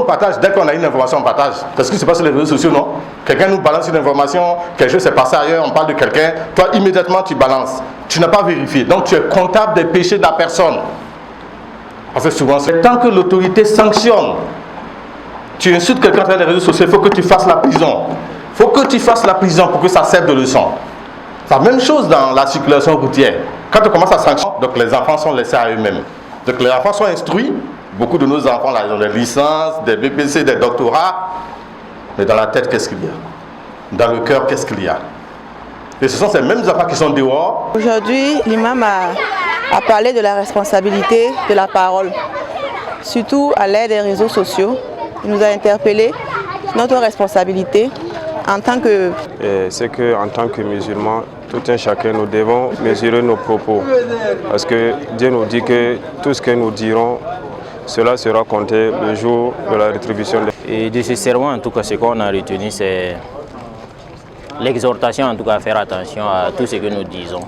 on partage, dès qu'on a une information, on partage. C'est ce qui se passe sur les réseaux sociaux, non? Quelqu'un nous balance une information, quelque chose s'est passé ailleurs, on parle de quelqu'un, toi immédiatement tu balances. Tu n'as pas vérifié. Donc tu es comptable des péchés de la personne. Parce que souvent, tant que l'autorité sanctionne, tu insultes quelqu'un à travers les réseaux sociaux, il faut que tu fasses la prison. Il faut que tu fasses la prison pour que ça serve de leçon. C'est la même chose dans la circulation routière. Quand on commence à sanctionner, donc les enfants sont laissés à eux-mêmes. Donc les enfants sont instruits. Beaucoup de nos enfants, là, ils ont des licences, des BPC, des doctorats. Mais dans la tête, qu'est-ce qu'il y a? Dans le cœur, qu'est-ce qu'il y a? Et ce sont ces mêmes enfants qui sont dehors. Aujourd'hui, l'imam a parlé de la responsabilité de la parole, surtout à l'ère des réseaux sociaux. Il nous a interpellés sur notre responsabilité en tant que... C'est qu'en tant que musulmans, tout un chacun, nous devons mesurer nos propos. Parce que Dieu nous dit que tout ce que nous dirons, cela sera compté le jour de la rétribution. Et de ce sermon, en tout cas, ce qu'on a retenu, c'est l'exhortation, en tout cas, à faire attention à tout ce que nous disons.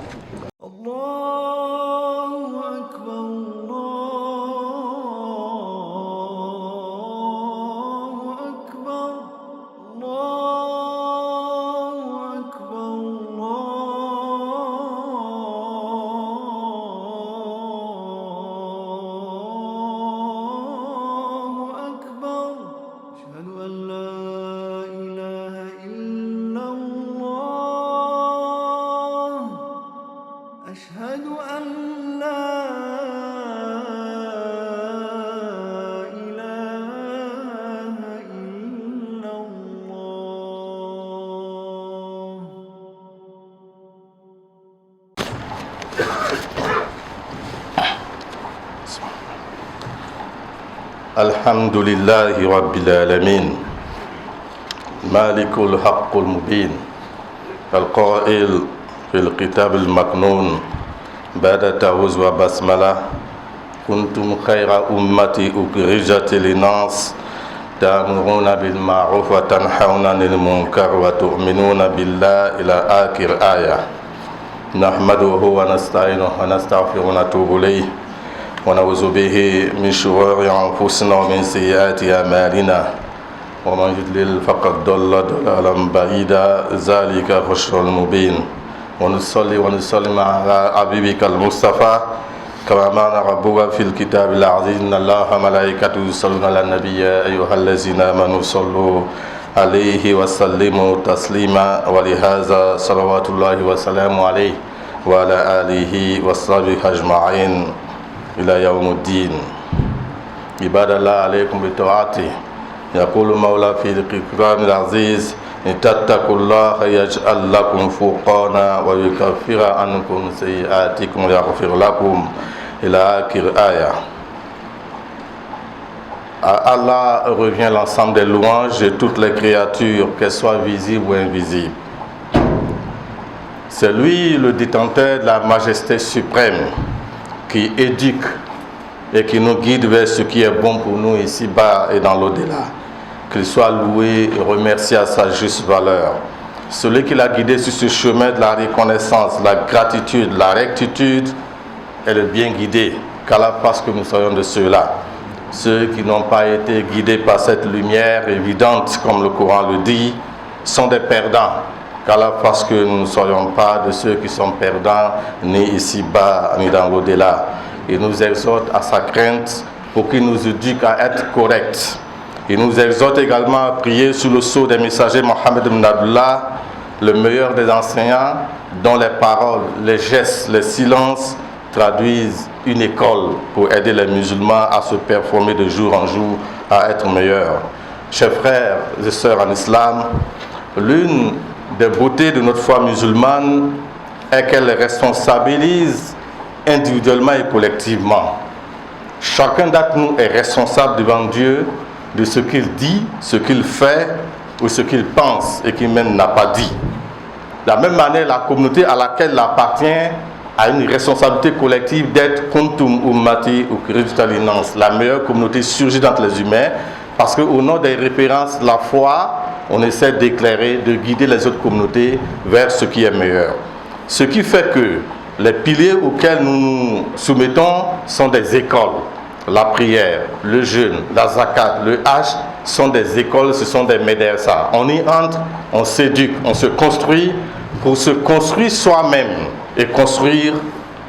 الحمد لله رب العالمين مالك الحق المبين القائل في الكتاب المكنون بعد التعوذ وبسملة كنتم خير أمة أخرجت للناس تأمرون بالمعروف وتنهون عن المنكر وتؤمنون بالله إلى آخر آية نحمده ونستعينه ونستغفره ونتوب إليه ونعوذ به من شرور أنفسنا ومن سيئات أعمالنا ومن يضلل فقد ضل ضلالا بعيدا ذلك الخسران المبين ونصلي ونسلم على حبيبك المصطفى كما أمرنا ربك في الكتاب العزيز إن الله وملائكته يصلون على النبي يا أيها الذين آمنوا صلوا عليه وسلموا تسليما ولهذا صلوات الله وسلامه عليه وعلى آله وصحبه أجمعين إلى يوم الدين عباد الله عليكم بطاعته يقول المولى في القرآن العزيز إن تتقوا الله يجعل لكم فرقانا ويكفر عنكم سيئاتكم ويغفر لكم إلى آخر آية. À Allah revient l'ensemble des louanges de toutes les créatures, qu'elles soient visibles ou invisibles. C'est lui le détenteur de la majesté suprême qui éduque et qui nous guide vers ce qui est bon pour nous ici-bas et dans l'au-delà. Qu'il soit loué et remercié à sa juste valeur. Celui qui l'a guidé sur ce chemin de la reconnaissance, la gratitude, la rectitude, est le bien guidé, qu'Allah fasse que nous soyons de ceux-là. Ceux qui n'ont pas été guidés par cette lumière évidente, comme le Coran le dit, sont des perdants. Qu'Allah fasse que nous ne soyons pas de ceux qui sont perdants, ni ici-bas, ni dans l'au-delà. Il nous exhorte à sa crainte pour qu'il nous éduque à être corrects. Il nous exhorte également à prier sous le sceau des messagers Mohammed ibn Abdullah, le meilleur des enseignants, dont les paroles, les gestes, les silences traduisent une école pour aider les musulmans à se performer de jour en jour, à être meilleurs. Chers frères et sœurs en islam, l'une des beautés de notre foi musulmane est qu'elle responsabilise individuellement et collectivement. Chacun d'entre nous est responsable devant Dieu de ce qu'il dit, ce qu'il fait ou ce qu'il pense et qu'il même n'a pas dit. De la même manière, la communauté à laquelle il appartient a une responsabilité collective d'être kuntum ummati ukhrijat linnas, la meilleure communauté surgit d'entre les humains, parce qu'au nom des références de la foi, on essaie d'éclairer, de guider les autres communautés vers ce qui est meilleur. Ce qui fait que les piliers auxquels nous nous soumettons sont des écoles. la prière, le jeûne, la zakat, le hajj sont des écoles, ce sont des médersa. On y entre, on s'éduque, on se construit pour se construire soi-même et construire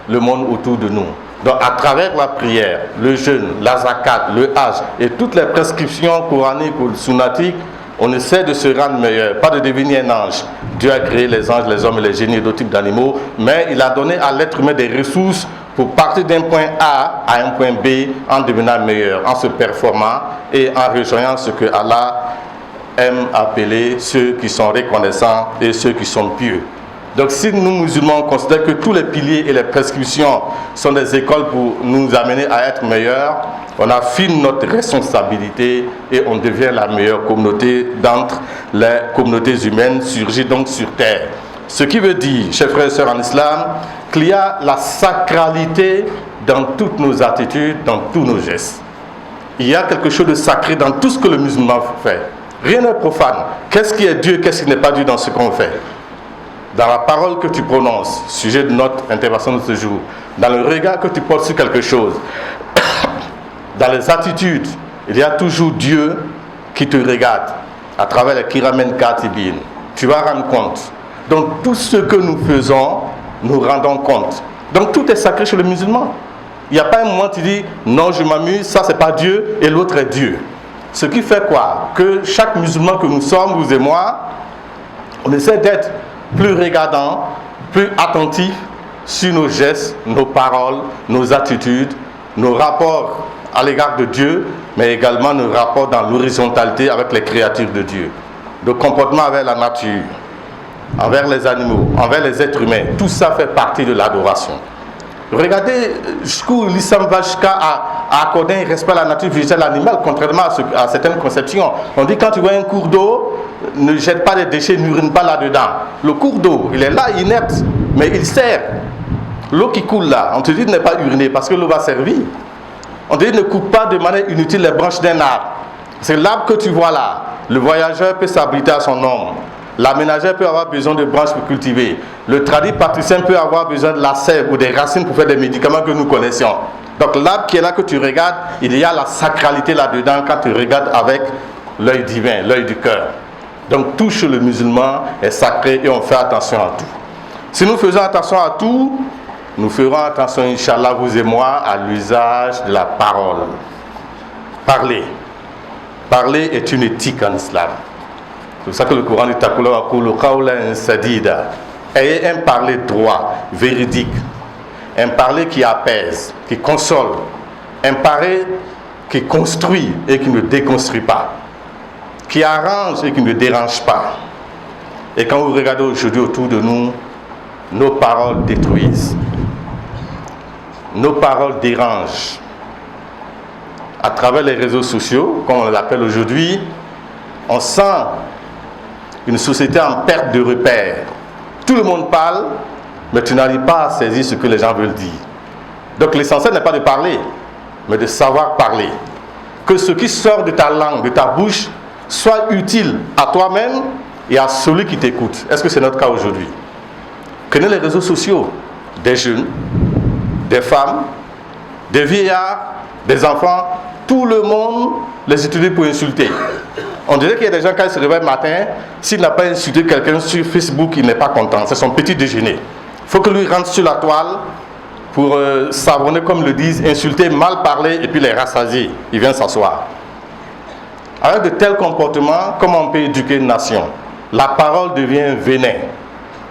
le monde autour de nous. Donc à travers la prière, le jeûne, la zakat, le hajj et toutes les prescriptions coraniques ou sunnatiques, on essaie de se rendre meilleur, pas de devenir un ange. Dieu a créé les anges, les hommes et les génies et d'autres types d'animaux, mais il a donné à l'être humain des ressources pour partir d'un point A à un point B en devenant meilleur, en se performant et en rejoignant ce que Allah aime appeler ceux qui sont reconnaissants et ceux qui sont pieux. Donc si nous musulmans considérons que tous les piliers et les prescriptions sont des écoles pour nous amener à être meilleurs, on affine notre responsabilité et on devient la meilleure communauté d'entre les communautés humaines surgies donc sur terre. Ce qui veut dire, chers frères et sœurs en islam, qu'il y a la sacralité dans toutes nos attitudes, dans tous nos gestes. Il y a quelque chose de sacré dans tout ce que le musulman fait. Rien n'est profane. Qu'est-ce qui est Dieu, qu'est-ce qui n'est pas Dieu dans ce qu'on fait? Dans la parole que tu prononces, sujet de notre intervention de ce jour, dans le regard que tu portes sur quelque chose, dans les attitudes, il y a toujours Dieu qui te regarde à travers les Kiramen Katibin. Tu vas rendre compte. Donc tout ce que nous faisons, nous rendons compte. Donc tout est sacré chez le musulman. Il n'y a pas un moment où tu dis non, je m'amuse, ça c'est pas Dieu et l'autre est Dieu. Ce qui fait quoi? Que chaque musulman que nous sommes, vous et moi, on essaie d'être plus regardant, plus attentif sur nos gestes, nos paroles, nos attitudes, nos rapports à l'égard de Dieu, mais également nos rapports dans l'horizontalité avec les créatures de Dieu. Le comportement avec la nature, envers les animaux, envers les êtres humains, tout ça fait partie de l'adoration. Regardez jusqu'où l'islam va jusqu'à accorder un respect à la nature végétale animale, contrairement à certaines conceptions. On dit quand tu vois un cours d'eau, ne jette pas les déchets, n'urine pas là-dedans. Le cours d'eau, il est là, inerte, mais il sert. L'eau qui coule là, on te dit de ne pas uriner parce que l'eau va servir. On te dit ne coupe pas de manière inutile les branches d'un arbre. C'est l'arbre que tu vois là. Le voyageur peut s'abriter à son ombre. L'aménageur peut avoir besoin de branches pour cultiver. Le tradit patricien peut avoir besoin de la sève ou des racines pour faire des médicaments que nous connaissions. Donc l'arbre qui est là que tu regardes, il y a la sacralité là-dedans quand tu regardes avec l'œil divin, l'œil du cœur. Donc tout chez le musulman est sacré et on fait attention à tout. Si nous faisons attention à tout, nous ferons attention, Inch'Allah, vous et moi, à l'usage de la parole. Parler. Parler est une éthique en islam. C'est pour ça que le Coran dit Taqulu qawlan sadida. Ayez un parler droit, véridique. Un parler qui apaise, qui console. Un parler qui construit et qui ne déconstruit pas. Qui arrange et qui ne dérange pas. Et quand vous regardez aujourd'hui autour de nous, nos paroles détruisent. Nos paroles dérangent. À travers les réseaux sociaux, comme on l'appelle aujourd'hui, on sent une société en perte de repères. Tout le monde parle, mais tu n'arrives pas à saisir ce que les gens veulent dire. Donc l'essentiel n'est pas de parler, mais de savoir parler. Que ce qui sort de ta langue, de ta bouche, soit utile à toi-même et à celui qui t'écoute. Est-ce que c'est notre cas aujourd'hui? Prenez les réseaux sociaux, des jeunes, des femmes, des vieillards, des enfants, tout le monde les utilise pour insulter. On dirait qu'il y a des gens, quand ils se réveillent le matin, s'il n'a pas insulté quelqu'un sur Facebook, il n'est pas content. C'est son petit déjeuner. Il faut que lui rentre sur la toile pour savonner, comme le disent, insulter, mal parler et puis les rassasier. Il vient s'asseoir. Avec de tels comportements, comment on peut éduquer une nation? La parole devient un venin.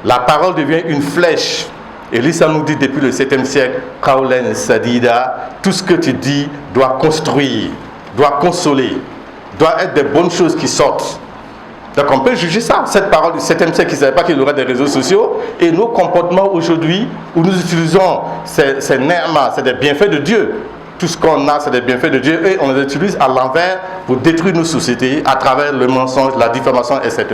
La parole devient une flèche. Et l'islam nous dit depuis le 7e siècle, Qawlan sadida, tout ce que tu dis doit construire, doit consoler, doit être des bonnes choses qui sortent. Donc on peut juger ça, cette parole du 7e siècle qui ne savait pas qu'il y aurait des réseaux sociaux, et nos comportements aujourd'hui, où nous utilisons ces ni'mas, c'est des bienfaits de Dieu. Tout ce qu'on a, c'est des bienfaits de Dieu, et on les utilise à l'envers pour détruire nos sociétés à travers le mensonge, la diffamation, etc.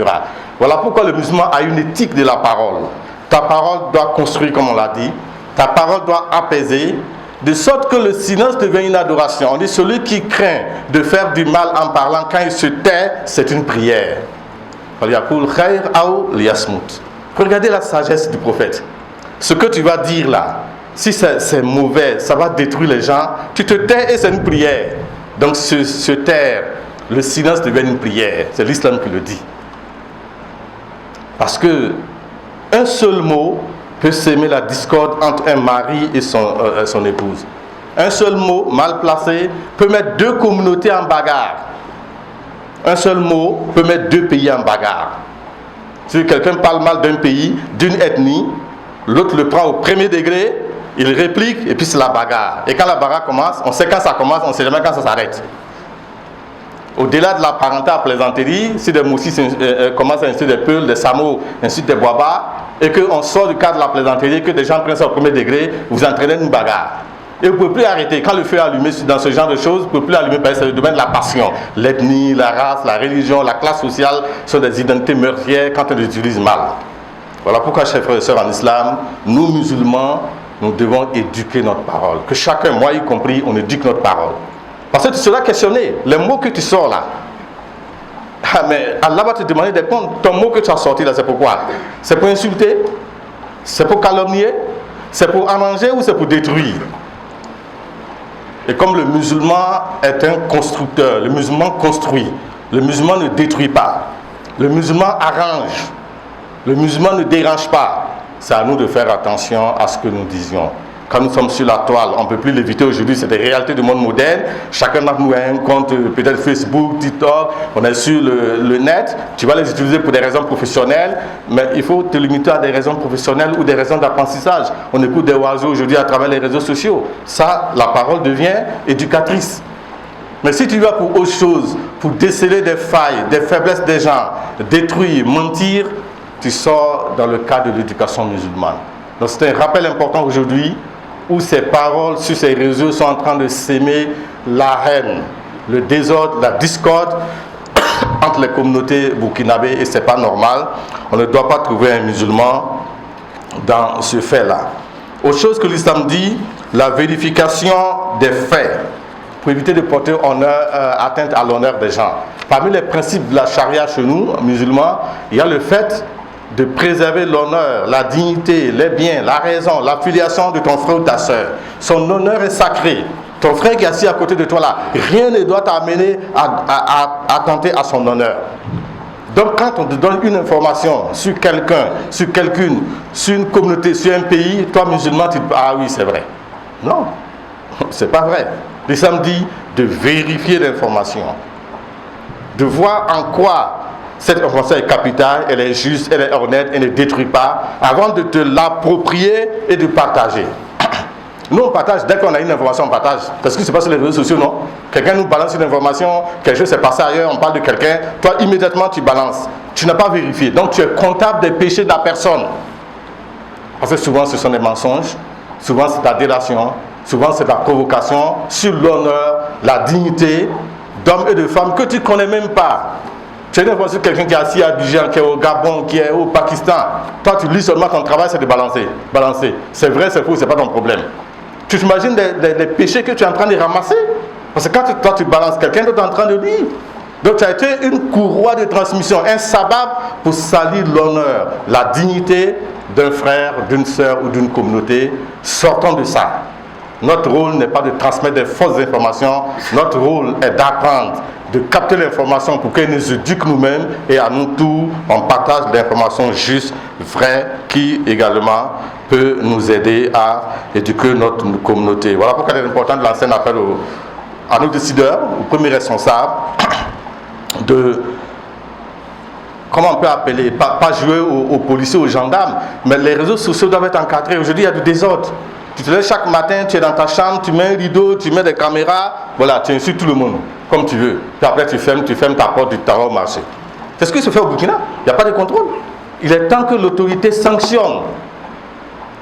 Voilà pourquoi le musulman a une éthique de la parole. Ta parole doit construire, comme on l'a dit. Ta parole doit apaiser, de sorte que le silence devient une adoration. On dit celui qui craint de faire du mal en parlant, quand il se tait, c'est une prière. Regardez la sagesse du prophète. Ce que tu vas dire là, si c'est mauvais, ça va détruire les gens, tu te tais et c'est une prière. Donc se taire, le silence devient une prière. C'est l'islam qui le dit. Parce que un seul mot peut s'aimer la discorde entre un mari et son épouse. Un seul mot mal placé peut mettre deux communautés en bagarre. Un seul mot peut mettre deux pays en bagarre. Si quelqu'un parle mal d'un pays, d'une ethnie, l'autre le prend au premier degré, il réplique et puis c'est la bagarre. Et quand la bagarre commence, on sait quand ça commence, on ne sait jamais quand ça s'arrête. Au-delà de la parenté à plaisanterie, si des moussis commencent à insulter des peuls, des samots, insultent des boabas, et qu'on sort du cadre de la plaisanterie, que des gens prennent ça au premier degré, vous entraînez une bagarre. Et vous ne pouvez plus arrêter. Quand le feu est allumé dans ce genre de choses, vous ne pouvez plus allumer parce que c'est le domaine de la passion. L'ethnie, la race, la religion, la classe sociale sont des identités meurtrières quand on les utilise mal. Voilà pourquoi, chers frères et sœurs en islam, nous musulmans, nous devons éduquer notre parole. Que chacun, moi y compris, on éduque notre parole. Parce que tu seras questionné. Les mots que tu sors là, mais Allah va te demander des comptes. Ton mot que tu as sorti là, c'est pourquoi? C'est pour insulter? C'est pour calomnier? C'est pour arranger ou c'est pour détruire? Et comme le musulman est un constructeur, le musulman construit, le musulman ne détruit pas, le musulman arrange, le musulman ne dérange pas. C'est à nous de faire attention à ce que nous disions. Quand nous sommes sur la toile, on ne peut plus l'éviter aujourd'hui, c'est des réalités du monde moderne. Chacun d'entre nous a un compte, peut-être Facebook, TikTok, on est sur le net. Tu vas les utiliser pour des raisons professionnelles, mais il faut te limiter à des raisons professionnelles ou des raisons d'apprentissage. On écoute des oiseaux aujourd'hui à travers les réseaux sociaux. Ça, la parole devient éducatrice. Mais si tu vas pour autre chose, pour déceler des failles, des faiblesses des gens, détruire, mentir, tu sors dans le cadre de l'éducation musulmane. Donc c'est un rappel important aujourd'hui où ces paroles sur ces réseaux sont en train de s'aimer la haine, le désordre, la discorde entre les communautés burkinabées et ce n'est pas normal. On ne doit pas trouver un musulman dans ce fait-là. Autre chose que l'islam dit, la vérification des faits pour éviter de porter atteinte à l'honneur des gens. Parmi les principes de la charia chez nous, musulmans, il y a le fait de préserver l'honneur, la dignité, les biens, la raison, la filiation de ton frère ou ta soeur. Son honneur est sacré. Ton frère qui est assis à côté de toi là, rien ne doit t'amener à attenter à son honneur. Donc quand on te donne une information sur quelqu'un, sur quelqu'une, sur une communauté, sur un pays, toi musulman, tu te dis, ah oui, c'est vrai. Non, c'est pas vrai. L'islam dit de vérifier l'information, de voir en quoi cette information est capitale, elle est juste, elle est honnête, elle ne détruit pas, avant de te l'approprier et de partager. Nous, on partage, dès qu'on a une information, on partage. Parce que c'est pas sur les réseaux sociaux, non? Quelqu'un nous balance une information, quelque chose s'est passé ailleurs, on parle de quelqu'un, toi, immédiatement, tu balances. Tu n'as pas vérifié. Donc, tu es comptable des péchés de la personne. Parce que souvent, ce sont des mensonges, souvent, c'est la délation, souvent, c'est la provocation sur l'honneur, la dignité d'hommes et de femmes que tu ne connais même pas. Tu as une information sur quelqu'un qui est assis à Abidjan, qui est au Gabon, qui est au Pakistan. Toi, tu lis seulement ton travail, c'est de balancer. C'est vrai, c'est faux, c'est pas ton problème. Tu t'imagines des péchés que tu es en train de ramasser? Parce que quand toi, tu balances, quelqu'un d'autre est en train de lire. Donc, tu as été une courroie de transmission, un sabab pour salir l'honneur, la dignité d'un frère, d'une sœur ou d'une communauté. Sortons de ça. Notre rôle n'est pas de transmettre des fausses informations. Notre rôle est d'apprendre, de capter l'information pour qu'elle nous éduque nous-mêmes et à nous tous, on partage l'information juste, vraie, qui également peut nous aider à éduquer notre communauté. Voilà pourquoi il est important de lancer un appel à nos décideurs, aux premiers responsables, de, comment on peut appeler, pas jouer aux policiers, aux gendarmes, mais les réseaux sociaux doivent être encadrés. Aujourd'hui, il y a du désordre. Tu te lèves chaque matin, tu es dans ta chambre, tu mets un rideau, tu mets des caméras, voilà, tu insultes tout le monde, comme tu veux. Puis après, tu fermes ta porte du tarot au marché. C'est ce qui se fait au Burkina. Il n'y a pas de contrôle. Il est temps que l'autorité sanctionne.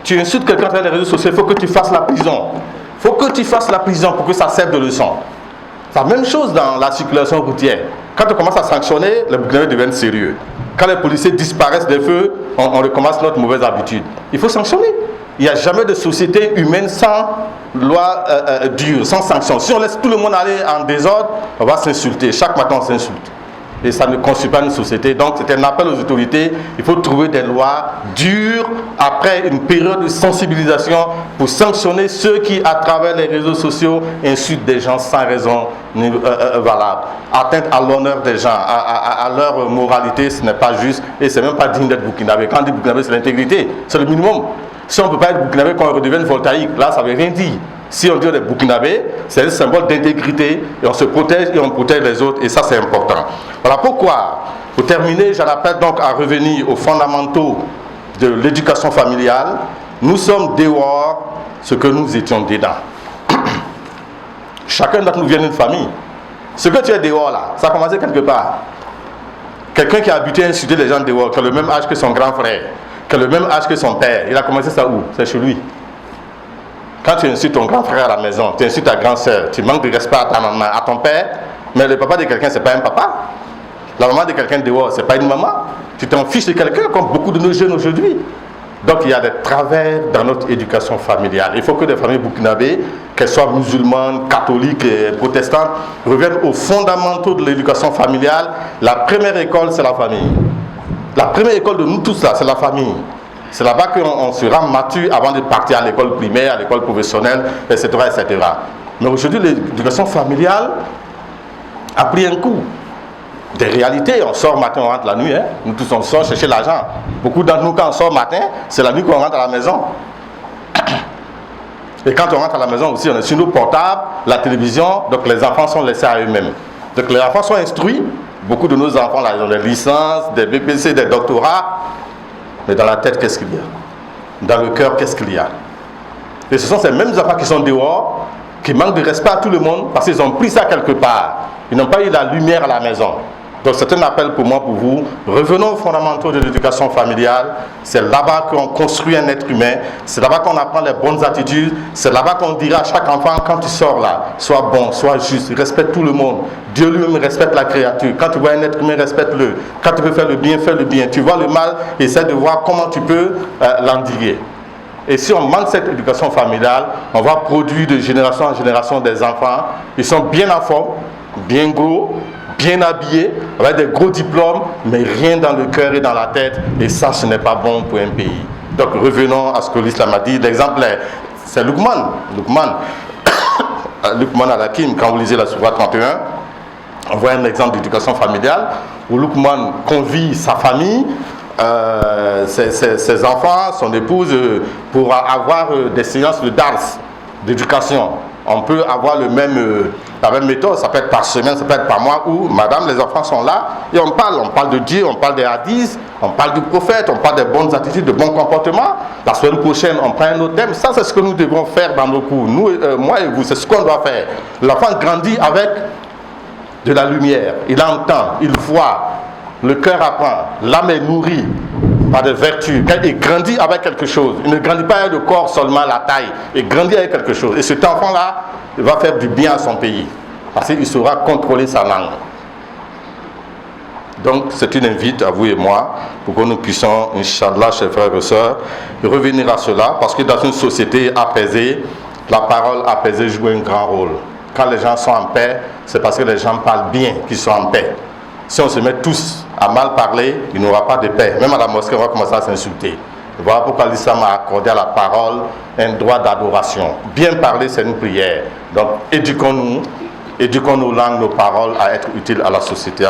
Tu insultes quelqu'un à travers les réseaux sociaux, il faut que tu fasses la prison. Il faut que tu fasses la prison pour que ça serve de leçon. C'est la même chose dans la circulation routière. Quand on commence à sanctionner, les Burkinabés deviennent sérieux. Quand les policiers disparaissent des feux, on recommence notre mauvaise habitude. Il faut sanctionner. Il n'y a jamais de société humaine sans loi dure, sans sanction. Si on laisse tout le monde aller en désordre, on va s'insulter. Chaque matin, on s'insulte. et ça ne construit pas une société. Donc c'est un appel aux autorités, il faut trouver des lois dures après une période de sensibilisation pour sanctionner ceux qui, à travers les réseaux sociaux, insultent des gens sans raison valable. Atteinte à l'honneur des gens, à leur moralité, ce n'est pas juste et c'est même pas digne d'être burkinabé. Quand on dit burkinabé, c'est l'intégrité, c'est le minimum. Si on ne peut pas être burkinabé quand on redevienne voltaïque, là ça ne veut rien dire. Si on dit on est burkinabé, c'est un symbole d'intégrité et on se protège et on protège les autres et ça c'est important. Voilà pourquoi, pour terminer, j'en appelle donc à revenir aux fondamentaux de l'éducation familiale. Nous sommes dehors ce que nous étions dedans. Chacun d'entre nous vient d'une famille. Ce que tu es dehors là, ça a commencé quelque part. Quelqu'un qui a habité à insulter les gens dehors, qui a le même âge que son grand frère, qui a le même âge que son père, il a commencé ça où? C'est chez lui. Quand tu insultes ton grand frère à la maison, tu insultes ta grande soeur, tu manques de respect à ta maman, à ton père, mais le papa de quelqu'un, c'est pas un papa. La maman de quelqu'un dehors, c'est pas une maman. Tu t'en fiches de quelqu'un, comme beaucoup de nos jeunes aujourd'hui. Donc il y a des travers dans notre éducation familiale. Il faut que les familles burkinabées, qu'elles soient musulmanes, catholiques et protestantes, reviennent aux fondamentaux de l'éducation familiale. La première école, c'est la famille. La première école de nous tous là, c'est la famille. C'est là-bas qu'on sera mature avant de partir à l'école primaire, à l'école professionnelle, etc., etc. Mais aujourd'hui, l'éducation familiale a pris un coup. Des réalités, on sort matin, on rentre la nuit. Hein. Nous tous, on sort chercher l'argent. Beaucoup d'entre nous, quand on sort matin, c'est la nuit qu'on rentre à la maison. Et quand on rentre à la maison aussi, on est sur nos portables, la télévision, donc les enfants sont laissés à eux-mêmes. Donc les enfants sont instruits. Beaucoup de nos enfants, là, ils ont des licences, des BPC, des doctorats. Mais dans la tête, qu'est-ce qu'il y a? Dans le cœur, qu'est-ce qu'il y a? Et ce sont ces mêmes enfants qui sont dehors, qui manquent de respect à tout le monde, parce qu'ils ont pris ça quelque part. Ils n'ont pas eu la lumière à la maison. Donc c'est un appel pour moi, pour vous. Revenons aux fondamentaux de l'éducation familiale. C'est là-bas qu'on construit un être humain. C'est là-bas qu'on apprend les bonnes attitudes. C'est là-bas qu'on dira à chaque enfant, quand tu sors là, sois bon, sois juste, respecte tout le monde. Dieu lui-même respecte la créature. Quand tu vois un être humain, respecte-le. Quand tu veux faire le bien, fais le bien. Tu vois le mal, essaie de voir comment tu peux l'endiguer. Et si on manque cette éducation familiale, on va produire de génération en génération des enfants. Ils sont bien en forme, bien gros, bien habillés, avec des gros diplômes, mais rien dans le cœur et dans la tête. Et ça, ce n'est pas bon pour un pays. Donc revenons à ce que l'islam a dit. L'exemple, c'est Luqman. Luqman al-Hakim, quand vous lisez la sourate 31, on voit un exemple d'éducation familiale où Luqman convie sa famille, ses enfants, son épouse, pour avoir des séances de dars, d'éducation. On peut avoir la même méthode, ça peut être par semaine, ça peut être par mois, où madame, les enfants sont là et on parle de Dieu, on parle des hadiths, on parle du prophète, on parle des bonnes attitudes, de bons comportements. La semaine prochaine, on prend un autre thème. Ça, c'est ce que nous devons faire dans nos cours. Nous, moi et vous, c'est ce qu'on doit faire. L'enfant grandit avec de la lumière, il entend, il voit, le cœur apprend, l'âme est nourrie par des vertus. Il grandit avec quelque chose. Il ne grandit pas avec le corps seulement, la taille. Il grandit avec quelque chose. Et cet enfant-là, il va faire du bien à son pays. Parce qu'il saura contrôler sa langue. Donc, c'est une invite à vous et moi pour que nous puissions, Inch'Allah, chers frères et sœurs, revenir à cela. Parce que dans une société apaisée, la parole apaisée joue un grand rôle. Quand les gens sont en paix, c'est parce que les gens parlent bien qu'ils sont en paix. Si on se met tous à mal parler, il n'y aura pas de paix. Même à la mosquée, on va commencer à s'insulter. Voilà pourquoi l'islam a accordé à la parole un droit d'adoration. Bien parler, c'est une prière. Donc, éduquons-nous, éduquons nos langues, nos paroles à être utiles à la société.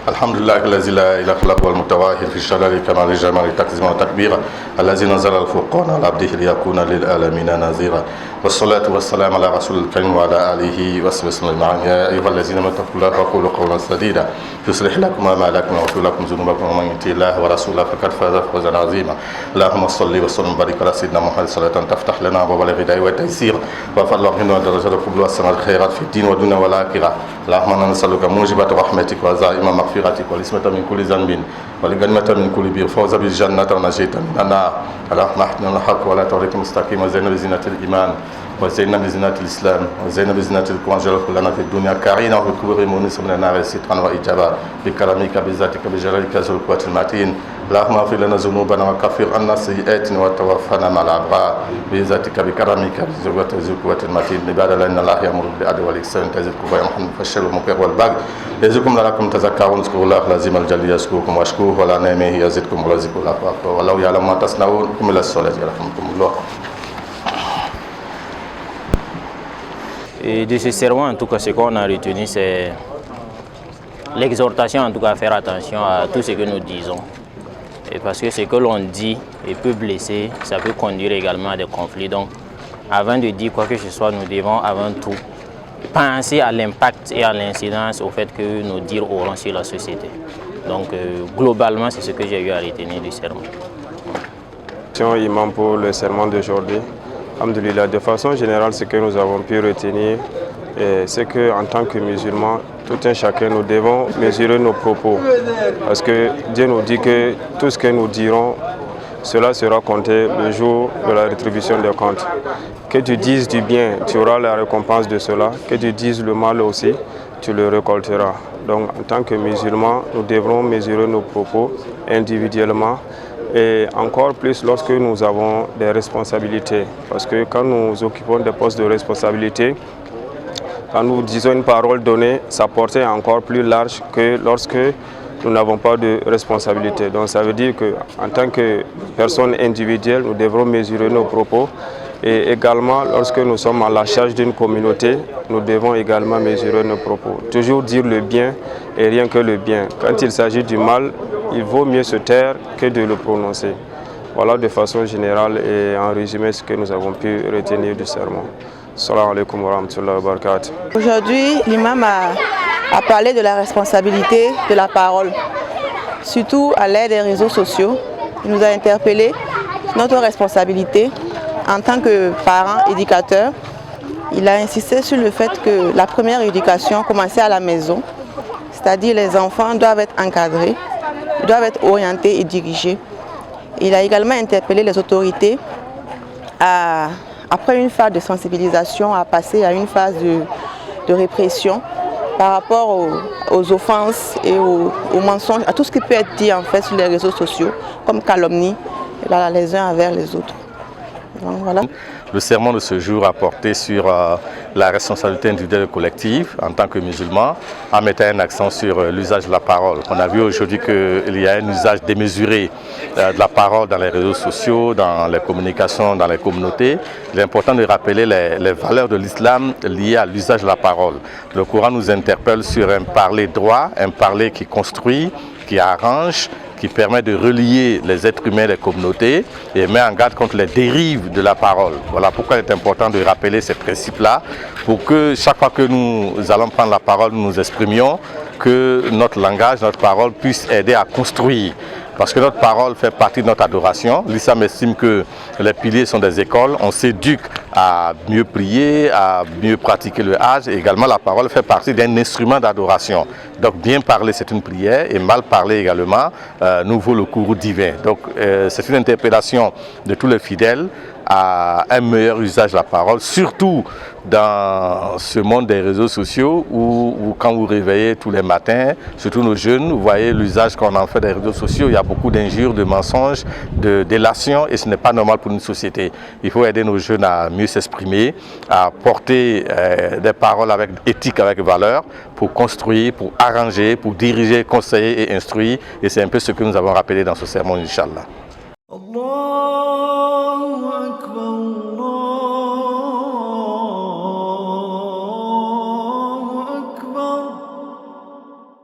الحمد لله الذي لا اله الا هو المتواهب في الشلال كمال الجمال تكزيما وتكبيرا الذي نزل الفرقان على عبده ليكون للعالمين نذيرا والصلاة والسلام على رسول الكريم وعلى آله وصحبه وسلم يا أيها الذين آمنوا اتقوا الله وقولوا قولا سديدا يصلح لكم أعمالكم ويغفر لكم ذنوبكم ومن يطع الله ورسوله فقد فاز فوزا عظيما اللهم صل وسلم وبارك على سيدنا محمد صلاة تفتح لنا أبواب الهداية والتيسير وفضل ربنا ودرجات القبول والسماء الخيرات في الدين والدنيا والآخرة اللهم إنا نسألك موجبات رحمتك وعزائم مغفرتك والإسمة من كل ذنب والغنيمة من كل بر فوز بالجنة ونجيت من النار اللهم اهدنا الحق ولا تهلك مستقيم وزينا بزينة الإيمان وزينا بزينة الإسلام وزينا بزينة القرآن جل لنا في الدنيا كارينا وفي القبور مونس من النار سترا وإجابة بكرمك بذاتك بجلالك ذو القوة المتين اللهم اغفر لنا ذنوبنا وكفر عنا سيئاتنا وتوفنا مع الأبرار بذاتك بكرمك ذو القوة المتين عباد الله إن الله يأمر بالعدل والإحسان وإيتاء ذي القربى وينهى عن الفحشاء والمنكر والبغي يعظكم لعلكم تذكرون اذكروا الله العظيم الجليل يذكركم واشكروه على نعمه يزدكم ورزقكم الله أكبر والله يعلم ما تصنعون قم إلى الصلاة يرحمكم الله. Et de ce serment, en tout cas, ce qu'on a retenu, c'est l'exhortation, en tout cas, à faire attention à tout ce que nous disons. Et parce que ce que l'on dit et peut blesser, ça peut conduire également à des conflits. Donc, avant de dire quoi que ce soit, nous devons avant tout penser à l'impact et à l'incidence au fait que nos dires auront sur la société. Donc, globalement, c'est ce que j'ai eu à retenir du serment. Imam pour le serment d'aujourd'hui. Alhamdulillah, de façon générale, ce que nous avons pu retenir, c'est qu'en tant que musulmans, tout un chacun, nous devons mesurer nos propos. Parce que Dieu nous dit que tout ce que nous dirons, cela sera compté le jour de la rétribution des comptes. Que tu dises du bien, tu auras la récompense de cela. Que tu dises le mal aussi, tu le récolteras. Donc, en tant que musulmans, nous devrons mesurer nos propos individuellement. Et encore plus lorsque nous avons des responsabilités. Parce que quand nous occupons des postes de responsabilité, quand nous disons une parole donnée, sa portée est encore plus large que lorsque nous n'avons pas de responsabilité. Donc ça veut dire qu'en tant que personne individuelle, nous devrons mesurer nos propos. Et également, lorsque nous sommes à la charge d'une communauté, nous devons également mesurer nos propos. Toujours dire le bien et rien que le bien. Quand il s'agit du mal, il vaut mieux se taire que de le prononcer. Voilà de façon générale et en résumé ce que nous avons pu retenir du sermon. Salam alaikum wa rahmatullahi wa barakatuh. Aujourd'hui, l'imam a parlé de la responsabilité de la parole, surtout à l'ère des réseaux sociaux. Il nous a interpellé notre responsabilité en tant que parents, éducateurs. Il a insisté sur le fait que la première éducation commençait à la maison, c'est-à-dire les enfants doivent être encadrés, ils doivent être orientés et dirigés. Il a également interpellé les autorités après une phase de sensibilisation, à passer à une phase de répression par rapport aux offenses et aux mensonges, à tout ce qui peut être dit en fait sur les réseaux sociaux, comme calomnie, les uns envers les autres. Donc, voilà. Le sermon de ce jour a porté sur la responsabilité individuelle et collective en tant que musulmans, en mettant un accent sur l'usage de la parole. On a vu aujourd'hui qu'il y a un usage démesuré de la parole dans les réseaux sociaux, dans les communications, dans les communautés. Il est important de rappeler les valeurs de l'islam liées à l'usage de la parole. Le Coran nous interpelle sur un parler droit, un parler qui construit, qui arrange, qui permet de relier les êtres humains et les communautés et met en garde contre les dérives de la parole. Voilà pourquoi il est important de rappeler ces principes-là pour que chaque fois que nous allons prendre la parole, nous nous exprimions, que notre langage, notre parole puisse aider à construire. Parce que notre parole fait partie de notre adoration. L'islam estime que les piliers sont des écoles. On s'éduque à mieux prier, à mieux pratiquer le hajj. Et également, la parole fait partie d'un instrument d'adoration. Donc, bien parler, c'est une prière. Et mal parler également nous vaut le courroux divin. Donc, c'est une interpellation de tous les fidèles à un meilleur usage de la parole, surtout dans ce monde des réseaux sociaux où quand vous réveillez tous les matins, surtout nos jeunes, vous voyez l'usage qu'on en fait des réseaux sociaux, il y a beaucoup d'injures, de mensonges, de délations et ce n'est pas normal pour une société. Il faut aider nos jeunes à mieux s'exprimer, à porter des paroles avec éthique, avec valeur, pour construire, pour arranger, pour diriger, conseiller et instruire et c'est un peu ce que nous avons rappelé dans ce sermon, Inch'Allah.